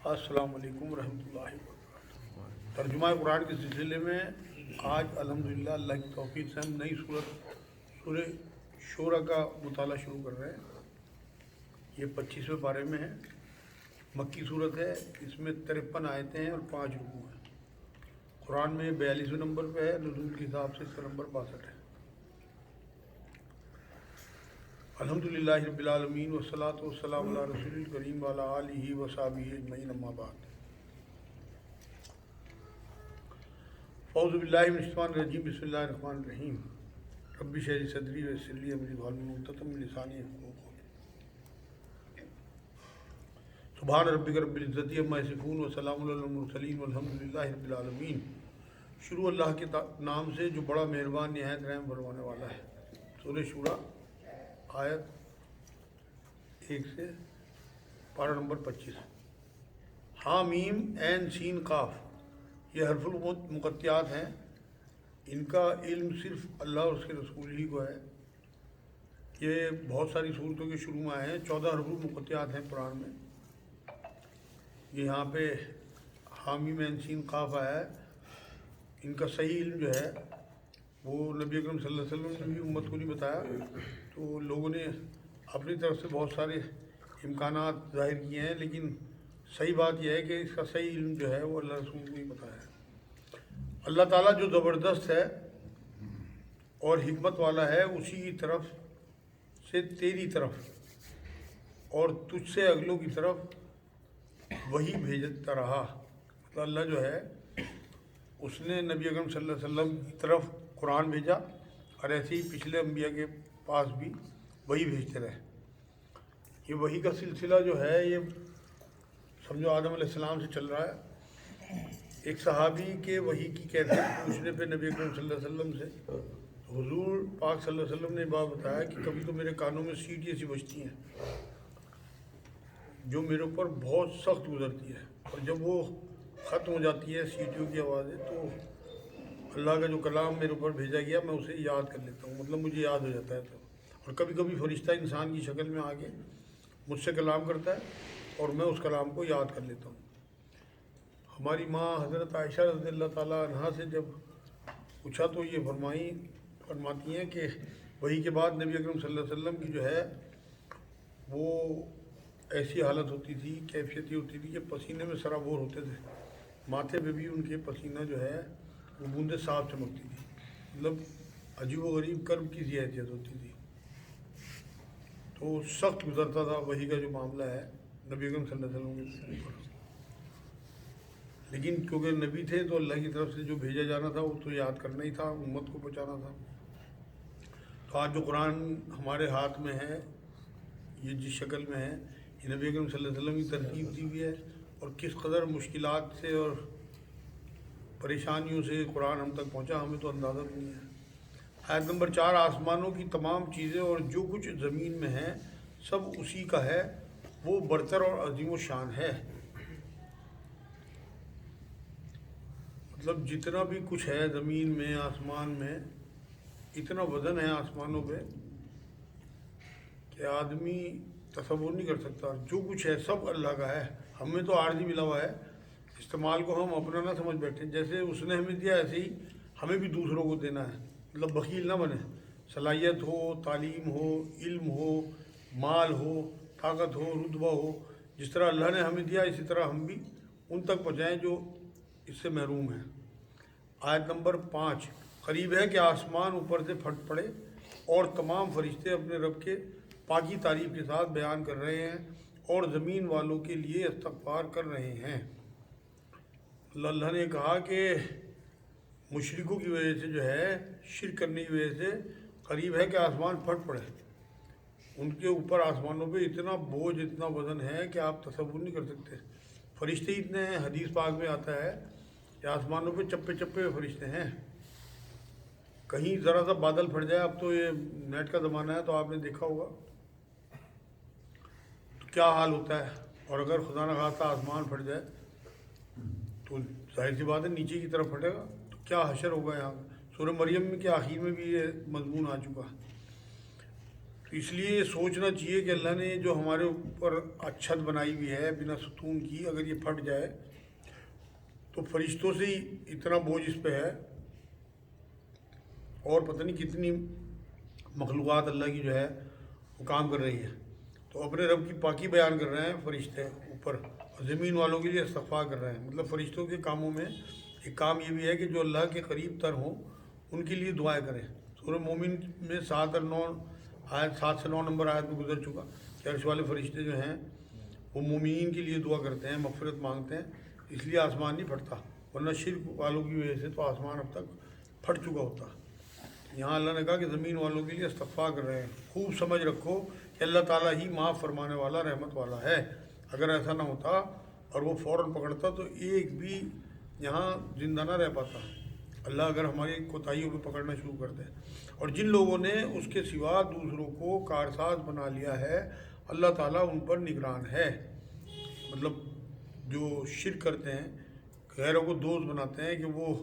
السلام علیکم ورحمۃ اللہ وبرکاتہ۔ ترجمہ قرآن کے سلسلے میں آج الحمدللہ اللہ کی توفیق سے ہم نئی سورہ شورى کا مطالعہ شروع کر رہے ہیں۔ یہ 25ویں پارے میں ہے، مکی صورت ہے، اس میں 53 آیتیں ہیں اور 5 رکوع ہیں۔ قرآن میں 42ویں نمبر پہ ہے، نزول کے حساب سے اس کا نمبر 62 ہے۔ الحمدللہ رب العالمین والصلاۃ والسلام علی رسول الکریم وعلی آلہ وصحبہ اجمعین، اما بعد۔ اعوذ باللہ من الشیطان الرجیم، بسم اللہ الرحمن الرحیم۔ رب اشرح لی صدری ویسر لی امری واحلل عقدۃ من لسانی یفقہوا قولی۔ سبحان ربک رب العزۃ عما یصفون وسلام علی المرسلین والحمدللہ رب العالمین۔ شروع اللہ کے نام سے جو بڑا مہربان نہایت رحم فرمانے والا ہے۔ سورہ شورى آیت 1 سے پارہ نمبر 25۔ حامیم عین سین قاف، یہ حرف المقطعات ہیں، ان کا علم صرف اللہ اور اس کے رسول ہی کو ہے۔ یہ بہت ساری صورتوں کے شروع میں آئے ہیں، 14 حرف المقطعات ہیں قرآن میں۔ یہ یہاں پہ حامیم عین سین قاف آیا ہے۔ ان کا صحیح علم جو ہے وہ نبی اکرم صلی اللہ علیہ وسلم نے بھی امت کو نہیں بتایا، تو لوگوں نے اپنی طرف سے بہت سارے امکانات ظاہر کیے ہیں، لیکن صحیح بات یہ ہے کہ اس کا صحیح علم جو ہے وہ اللہ رسول کو ہی بتایا ہے۔ اللہ تعالیٰ جو زبردست ہے اور حکمت والا ہے، اسی کی طرف سے تیری طرف اور تجھ سے اگلوں کی طرف وہی بھیجتا رہا۔ مطلب اللہ جو ہے اس نے نبی اکرم صلی اللہ علیہ وسلم کی طرف قرآن بھیجا، اور ایسے ہی پچھلے انبیاء کے پاس بھی وہی بھیجتے رہے۔ یہ وحی کا سلسلہ جو ہے یہ سمجھو آدم علیہ السلام سے چل رہا ہے۔ ایک صحابی کے وحی کی کیفیت پوچھنے پہ نبی اکرم صلی اللہ علیہ وسلم سے حضور پاک صلی اللہ علیہ وسلم نے بات بتایا کہ کبھی تو میرے کانوں میں سیٹی ایسی بجتی ہیں جو میرے اوپر بہت سخت گزرتی ہے، اور جب وہ ختم ہو جاتی ہے سیٹیوں کی آوازیں، تو اللہ کا جو کلام میرے اوپر بھیجا گیا میں اسے یاد کر لیتا ہوں، مطلب مجھے یاد ہو جاتا ہے۔ تو اور کبھی کبھی فرشتہ انسان کی شکل میں آ کے مجھ سے کلام کرتا ہے اور میں اس کلام کو یاد کر لیتا ہوں۔ ہماری ماں حضرت عائشہ رضی اللہ تعالیٰ عنہا سے جب پوچھا تو یہ فرماتی ہیں کہ وحی کے بعد نبی اکرم صلی اللہ علیہ وسلم کی جو ہے وہ ایسی حالت ہوتی تھی، کیفیت یہ ہوتی تھی کہ پسینے میں سرابور ہوتے تھے، ماتھے پہ بھی ان کے پسینہ جو ہے وہ بوندیں صاف چمکتی تھی، مطلب عجیب و غریب کرب کی سی حیثیت ہوتی تھی۔ تو سخت گزرتا تھا وحی کا جو معاملہ ہے نبی اکرم صلی اللہ علیہ وسلم کے اوپر، لیکن کیونکہ نبی تھے تو اللہ کی طرف سے جو بھیجا جانا تھا وہ تو یاد کرنا ہی تھا، امت کو پہنچانا تھا۔ تو آج جو قرآن ہمارے ہاتھ میں ہے، یہ جس شکل میں ہے، یہ نبی اکرم صلی اللہ علیہ وسلم کی ترتیب دی ہوئی ہے، اور کس قدر مشکلات سے اور پریشانیوں سے قرآن ہم تک پہنچا ہمیں تو اندازہ بھی نہیں ہے۔ آیت نمبر 4، آسمانوں کی تمام چیزیں اور جو کچھ زمین میں ہے سب اسی کا ہے، وہ برتر اور عظیم و شان ہے۔ مطلب جتنا بھی کچھ ہے زمین میں، آسمان میں، اتنا وزن ہے آسمانوں پہ کہ آدمی تصور نہیں کر سکتا۔ جو کچھ ہے سب اللہ کا ہے، ہمیں تو عارضی ملا ہوا ہے، استعمال کو ہم اپنا نہ سمجھ بیٹھے، جیسے اس نے ہمیں دیا ایسے ہی ہمیں بھی دوسروں کو دینا ہے۔ مطلب بخیل نہ بنے، صلاحیت ہو، تعلیم ہو، علم ہو، مال ہو، طاقت ہو، رتبہ ہو، جس طرح اللہ نے ہمیں دیا اسی طرح ہم بھی ان تک پہنچائیں جو اس سے محروم ہیں۔ آیت نمبر 5، قریب ہے کہ آسمان اوپر سے پھٹ پڑے اور تمام فرشتے اپنے رب کے پاکی تعریف کے ساتھ بیان کر رہے ہیں اور زمین والوں کے لیے استغفار کر رہے ہیں۔ اللہ نے کہا کہ مشرکوں کی وجہ سے جو ہے، شرک کرنے کی وجہ سے قریب ہے کہ آسمان پھٹ پڑے۔ ان کے اوپر آسمانوں پہ اتنا بوجھ، اتنا وزن ہے کہ آپ تصور نہیں کر سکتے۔ فرشتے اتنے ہیں، حدیث پاک میں آتا ہے کہ آسمانوں پہ چپے چپے فرشتے ہیں۔ کہیں ذرا سا بادل پھٹ جائے، اب تو یہ نیٹ کا زمانہ ہے تو آپ نے دیکھا ہوگا تو کیا حال ہوتا ہے، اور اگر خدا نخواستہ آسمان پھٹ جائے تو ظاہر سی بات ہے نیچے کی طرف پھٹے گا، تو کیا حشر ہوگا۔ یہاں سورہ مریم میں کے آخر میں بھی یہ مضمون آ چکا ہے۔ تو اس لیے یہ سوچنا چاہیے کہ اللہ نے جو ہمارے اوپر چھت بنائی ہوئی ہے بنا ستون کی، اگر یہ پھٹ جائے تو فرشتوں سے ہی اتنا بوجھ اس پہ ہے، اور پتہ نہیں کتنی مخلوقات اللہ کی جو ہے وہ کام کر رہی ہے۔ تو اپنے رب کی پاکی بیان کر رہے ہیں فرشتے اوپر، اور زمین والوں کے لیے استغفار کر رہے ہیں۔ مطلب فرشتوں کے کاموں میں ایک کام یہ بھی ہے کہ جو اللہ کے قریب تر ہوں ان کے لیے دعائیں کریں۔ سورہ مومن میں 7 اور 9 آیت، 7 سے 9 نمبر آیت میں گزر چکا کہ عرش والے فرشتے جو ہیں وہ مومنین کے لیے دعا کرتے ہیں، مغفرت مانگتے ہیں، اس لیے آسمان نہیں پھٹتا، ورنہ شرک والوں کی وجہ سے تو آسمان اب تک پھٹ چکا ہوتا۔ یہاں اللہ نے کہا کہ زمین والوں کے لیے استغفار کر رہے ہیں۔ خوب سمجھ رکھو کہ اللہ تعالیٰ ہی معاف فرمانے والا، رحمت والا ہے۔ اگر ایسا نہ ہوتا اور وہ فوراً پکڑتا تو ایک بھی یہاں زندہ نہ رہ پاتا۔ اللہ اگر ہماری کوتاہیوں کو پکڑنا شروع کر دے، اور جن لوگوں نے اس کے سوا دوسروں کو کارساز بنا لیا ہے، اللہ تعالیٰ ان پر نگران ہے۔ مطلب جو شرک کرتے ہیں، غیروں کو دوست بناتے ہیں کہ وہ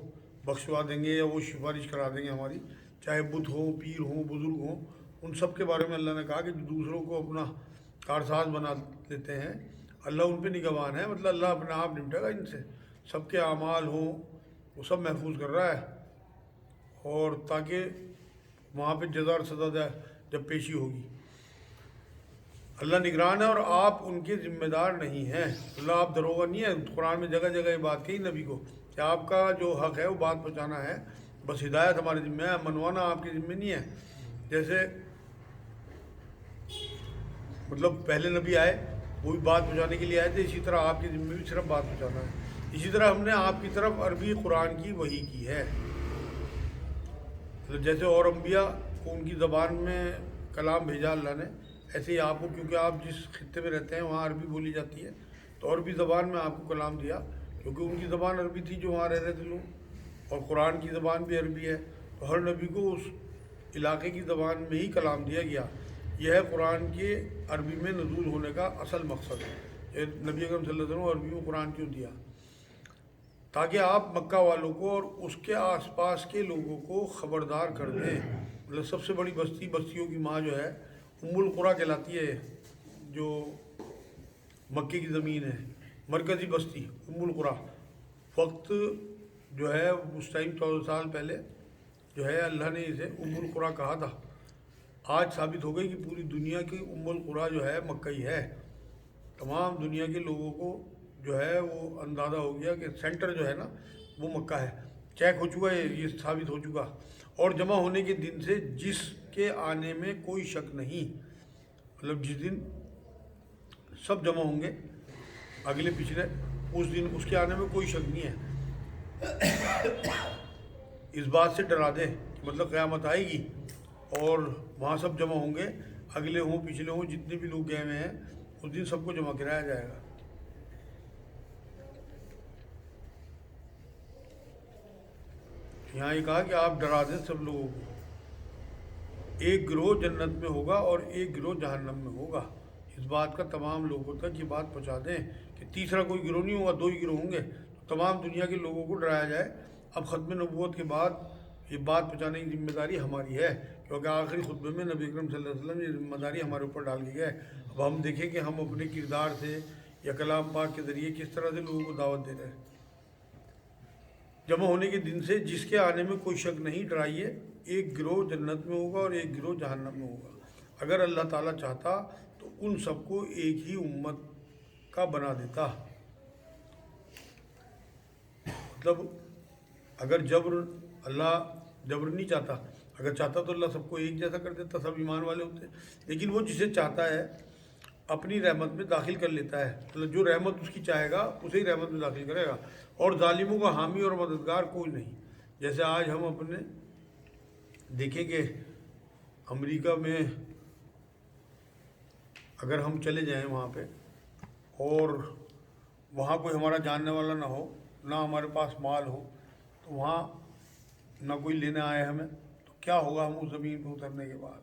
بخشوا دیں گے یا وہ سفارش کرا دیں گے ہماری، چاہے بت ہوں، پیر ہوں، بزرگ ہوں، ان سب کے بارے میں اللہ نے کہا کہ جو دوسروں کو اپنا کارساز بنا لیتے ہیں، اللہ ان پہ نگہبان ہے۔ مطلب اللہ اپنے آپ نمٹے گا ان سے، سب کے اعمال ہوں وہ سب محفوظ کر رہا ہے، اور تاکہ وہاں پہ جزا اور سزا جب پیشی ہوگی، اللہ نگران ہے اور آپ ان کے ذمہ دار نہیں ہیں۔ اللہ آپ دروغہ نہیں ہے۔ قرآن میں جگہ جگہ یہ بات کہی نبی کو کہ آپ کا جو حق ہے وہ بات پہنچانا ہے، بس ہدایت ہمارے ذمہ ہے، منوانا آپ کے ذمہ نہیں ہے۔ جیسے مطلب پہلے نبی آئے، وہ بھی بات پہنچانے کے لیے آئے تھے، اسی طرح آپ کے ذمہ بھی صرف بات پہنچانا ہے۔ اسی طرح ہم نے آپ کی طرف عربی قرآن کی وحی کی ہے، جیسے اور انبیاء کو ان کی زبان میں کلام بھیجا اللہ نے، ایسے ہی آپ کو، کیونکہ آپ جس خطے میں رہتے ہیں وہاں عربی بولی جاتی ہے، تو عربی زبان میں آپ کو کلام دیا، کیونکہ ان کی زبان عربی تھی جو وہاں رہ رہے تھے لوگ، اور قرآن کی زبان بھی عربی ہے، تو ہر نبی کو اس علاقے کی زبان میں ہی کلام دیا گیا۔ یہ ہے قرآن کے عربی میں نزول ہونے کا اصل مقصد ہے۔ نبی اکرم صلی اللہ علیہ وسلم عربی میں قرآن کیوں دیا؟ تاکہ آپ مکہ والوں کو اور اس کے آس پاس کے لوگوں کو خبردار کر دیں۔ مطلب سب سے بڑی بستیوں کی ماں جو ہے ام القریٰ کہلاتی ہے، جو مکے کی زمین ہے، مرکزی بستی ام القریٰ۔ وقت جو ہے اس ٹائم 14 سال پہلے جو ہے اللہ نے اسے ام القریٰ کہا تھا۔ آج ثابت ہو گئی کہ پوری دنیا کی ام القریٰ جو ہے مکہ ہی ہے۔ تمام دنیا کے لوگوں کو جو ہے وہ اندازہ ہو گیا کہ سینٹر جو ہے نا وہ مکہ ہے، چیک ہو چکا ہے، یہ ثابت ہو چکا۔ اور جمع ہونے کے دن سے جس کے آنے میں کوئی شک نہیں، مطلب جس دن سب جمع ہوں گے اگلے پچھلے، اس دن اس کے آنے میں کوئی شک نہیں ہے۔ اس بات سے ڈرا دیں کہ مطلب قیامت آئے گی اور وہاں سب جمع ہوں گے، اگلے ہوں پچھلے ہوں، جتنے بھی لوگ گئے ہوئے ہیں اس دن سب کو جمع کرایا جائے گا۔ یہاں یہ کہا کہ آپ ڈرا دیں سب لوگوں کو، ایک گروہ جنت میں ہوگا اور ایک گروہ جہنم میں ہوگا۔ اس بات کا تمام لوگوں تک یہ بات پہنچا دیں کہ تیسرا کوئی گروہ نہیں ہوگا، 2 ہی گروہ ہوں گے، تو تمام دنیا کے لوگوں کو ڈرایا جائے۔ اب ختم نبوت کے بعد یہ بات پہنچانے کی ذمہ داری ہماری ہے، کیونکہ آخری خطبے میں نبی اکرم صلی اللہ علیہ وسلم یہ ذمہ داری ہمارے اوپر ڈال دی گئے۔ اب ہم دیکھیں کہ ہم اپنے کردار سے یا کلام پاک کے ذریعے کس طرح سے لوگوں کو دعوت دے رہے ہیں۔ جمع ہونے کے دن سے جس کے آنے میں کوئی شک نہیں، ڈرائیے، ایک گروہ جنت میں ہوگا اور ایک گروہ جہنم میں ہوگا۔ اگر اللہ تعالیٰ چاہتا تو ان سب کو ایک ہی امت کا بنا دیتا۔ مطلب اگر اللہ جبر نہیں چاہتا، اگر چاہتا تو اللہ سب کو ایک جیسا کر دیتا، سب ایمان والے ہوتے، لیکن وہ جسے چاہتا ہے اپنی رحمت میں داخل کر لیتا ہے۔ مطلب جو رحمت اس کی چاہے گا اسے ہی رحمت میں داخل کرے گا، اور ظالموں کا حامی اور مددگار کوئی نہیں۔ جیسے آج ہم اپنے دیکھیں کہ امریکہ میں اگر ہم چلے جائیں وہاں پہ اور وہاں کوئی ہمارا جاننے والا نہ ہو، نہ ہمارے پاس مال ہو، تو وہاں نہ کوئی لینے آئے ہمیں، تو کیا ہوگا ہم اس زمین پہ اترنے کے بعد؟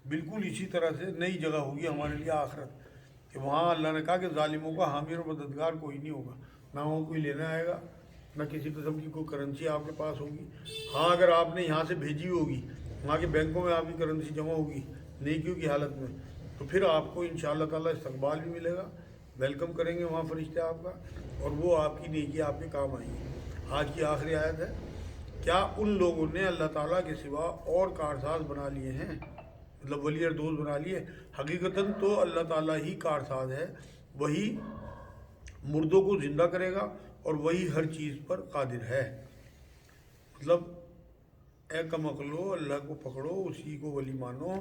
بالکل اسی طرح سے نئی جگہ ہوگی ہمارے لیے آخرت، کہ وہاں اللہ نے کہا کہ ظالموں کا حامی اور مددگار کوئی نہیں ہوگا، نہ وہ کوئی لینے آئے گا، نہ کسی قسم کی کوئی کرنسی آپ کے پاس ہوگی۔ ہاں اگر آپ نے یہاں سے بھیجی ہوگی، وہاں کے بینکوں میں آپ کی کرنسی جمع ہوگی، نیکیوں کی حالت میں، تو پھر آپ کو انشاءاللہ تعالیٰ استقبال بھی ملے گا، ویلکم کریں گے وہاں فرشتے آپ کا، اور وہ آپ کی نیکی آپ کے کام آئیں گی۔ آج کی آخری آیت ہے، کیا ان لوگوں نے اللہ تعالیٰ کے سوا اور کارساز بنا لیے ہیں، مطلب ولی اور دوست بنا لیے؟ حقیقتاً تو اللہ تعالیٰ ہی کارساز ہے، وہی مردوں کو زندہ کرے گا اور وہی ہر چیز پر قادر ہے۔ مطلب اے کم عقلو، اللہ کو پکڑو، اسی کو ولی مانو۔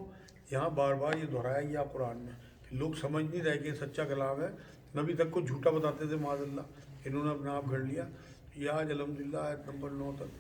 یہاں بار بار یہ دہرایا گیا قرآن میں، کہ لوگ سمجھ نہیں رہے کہ یہ سچا کلام ہے، نبی تک کو جھوٹا بتاتے تھے معاذ اللہ، انہوں نے اپنا آپ گھڑ لیا۔ یہ آج الحمدللہ آیت نمبر 9 تک